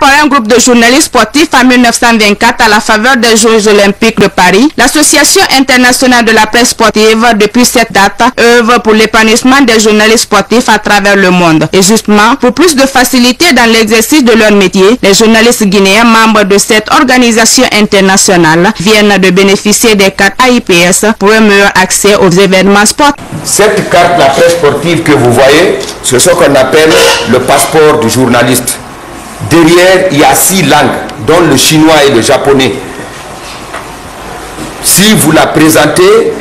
par un groupe de journalistes sportifs en 1924 à la faveur des Jeux olympiques de Paris, l'Association internationale de la presse sportive, depuis cette date, œuvre pour l'épanouissement des journalistes sportifs à travers le monde. Et justement, pour plus de facilité dans l'exercice de leur métier, les journalistes guinéens membres de cette organisation internationale viennent de bénéficier des cartes AIPS pour un meilleur accès aux événements sportifs. Cette carte, la presse sportive que vous voyez, c'est ce qu'on appelle le passeport du journaliste. Derrière, il y a 6 langues, dont le chinois et le japonais. Si vous la présentez,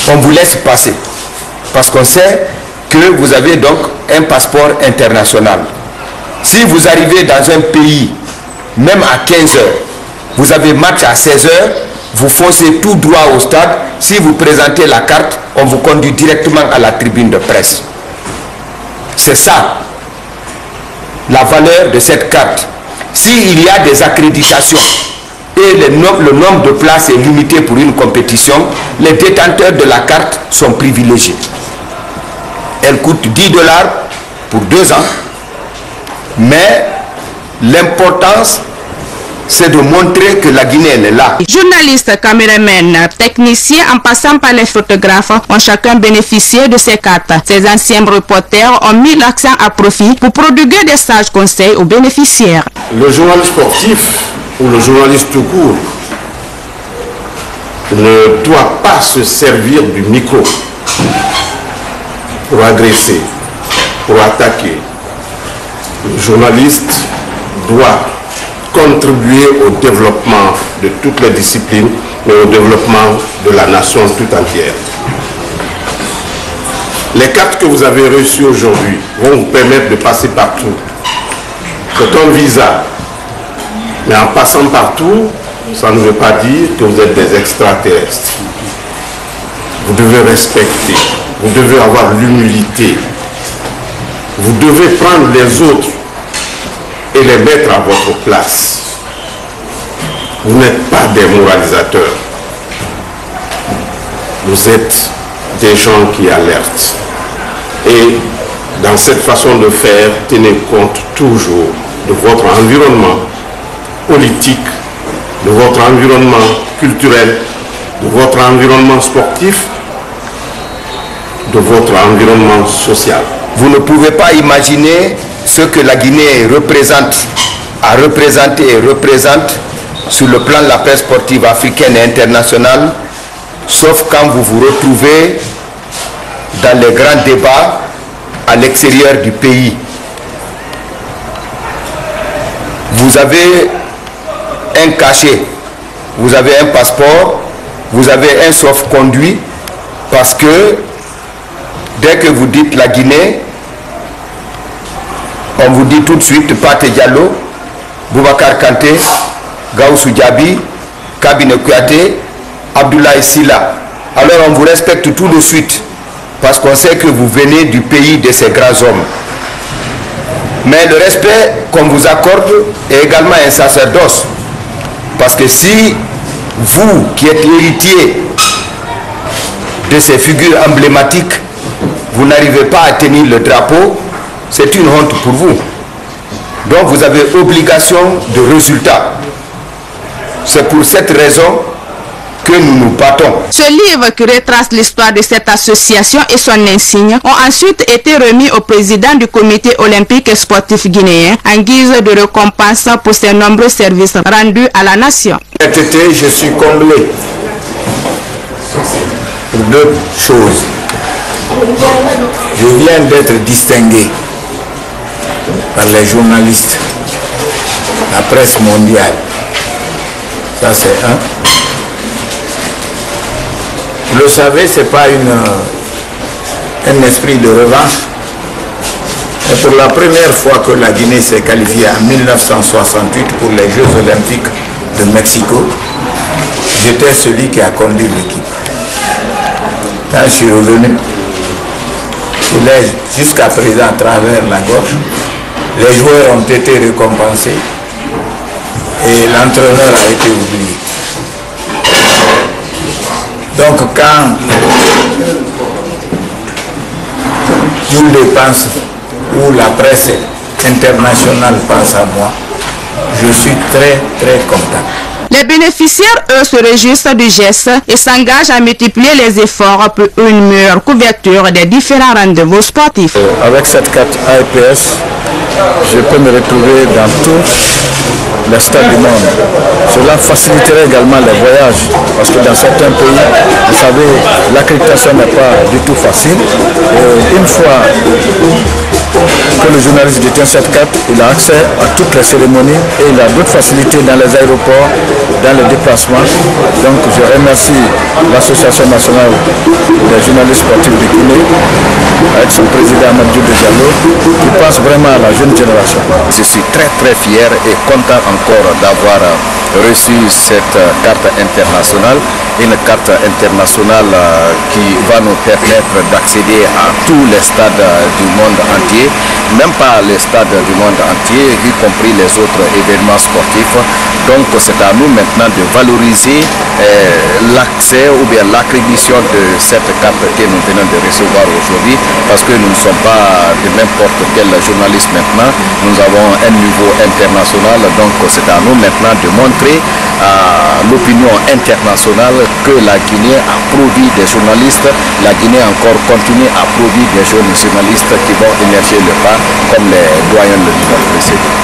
on vous laisse passer. Parce qu'on sait que vous avez donc un passeport international. Si vous arrivez dans un pays, même à 15 h, vous avez match à 16 h, vous foncez tout droit au stade. Si vous présentez la carte, on vous conduit directement à la tribune de presse. C'est ça, la valeur de cette carte. S'il y a des accréditations et le nombre de places est limité pour une compétition, les détenteurs de la carte sont privilégiés. Elle coûte 10 $ pour 2 ans, mais l'importance, c'est de montrer que la Guinée, elle est là. Journalistes, caméramans, techniciens, en passant par les photographes, ont chacun bénéficié de ces cartes. Ces anciens reporters ont mis l'accent à profit pour prodiguer des sages conseils aux bénéficiaires. Le journaliste sportif ou le journaliste tout court ne doit pas se servir du micro pour agresser, pour attaquer. Le journaliste doit contribuer au développement de toutes les disciplines et au développement de la nation tout entière. Les cartes que vous avez reçues aujourd'hui vont vous permettre de passer partout. C'est un visa. Mais en passant partout, ça ne veut pas dire que vous êtes des extraterrestres. Vous devez respecter, vous devez avoir l'humilité. Vous devez prendre les autres et les mettre à votre place. Vous n'êtes pas des moralisateurs. Vous êtes des gens qui alertent. Et dans cette façon de faire, tenez compte toujours de votre environnement politique, de votre environnement culturel, de votre environnement sportif, de votre environnement social. Vous ne pouvez pas imaginer ce que la Guinée a représenté et représente sur le plan de la presse sportive africaine et internationale, sauf quand vous vous retrouvez dans les grands débats à l'extérieur du pays. Vous avez un cachet, vous avez un passeport, vous avez un sauf-conduit, parce que dès que vous dites la Guinée, on vous dit tout de suite Pathé Diallo, Boubacar Kanté, Gawusu Diaby, Kabine Kouyaté, Abdoulaye Sylla. Alors on vous respecte tout de suite parce qu'on sait que vous venez du pays de ces grands hommes. Mais le respect qu'on vous accorde est également un sacerdoce. Parce que si vous qui êtes héritier de ces figures emblématiques, vous n'arrivez pas à tenir le drapeau, c'est une honte pour vous. Donc vous avez obligation de résultat. C'est pour cette raison que nous nous battons. Ce livre qui retrace l'histoire de cette association et son insigne ont ensuite été remis au président du comité olympique et sportif guinéen en guise de récompense pour ses nombreux services rendus à la nation. Cet été, je suis comblé pour 2 choses. Je viens d'être distingué par les journalistes, la presse mondiale. Ça c'est un. Vous le savez, ce n'est pas un esprit de revanche. Et pour la première fois que la Guinée s'est qualifiée en 1968 pour les Jeux olympiques de Mexico, j'étais celui qui a conduit l'équipe. Quand je suis revenu, il est jusqu'à présent à travers la gorge. Les joueurs ont été récompensés et l'entraîneur a été oublié. Donc quand une dépense où la presse international pense à moi, je suis très content. Les bénéficiaires, eux, se réjouissent du geste et s'engagent à multiplier les efforts pour une meilleure couverture des différents rendez-vous sportifs. Avec cette carte AEPS, je peux me retrouver dans tous les stades du monde. Cela faciliterait également les voyages, parce que dans certains pays, vous savez, l'accréditation n'est pas du tout facile. Et une fois que le journaliste détient cette carte, il a accès à toutes les cérémonies et il a d'autres facilités dans les aéroports, dans les déplacements. Donc je remercie l'Association nationale des journalistes sportifs de Guinée, avec son président Amadou Diallo, qui pense vraiment à la jeune génération. Je suis très fier et content encore d'avoir reçu cette carte internationale, une carte internationale qui va nous permettre d'accéder à tous les stades du monde entier, même pas les stades du monde entier, y compris les autres événements sportifs. Donc c'est à nous maintenant de valoriser l'accès ou bien l'attribution de cette carte que nous venons de recevoir aujourd'hui, parce que nous ne sommes pas de n'importe quel journaliste maintenant, nous avons un niveau international, donc c'est à nous maintenant de montrer à l'opinion internationale que la Guinée a produit des journalistes, la Guinée encore continue à produire des jeunes journalistes qui vont émerger le pas comme les doyens le précédent.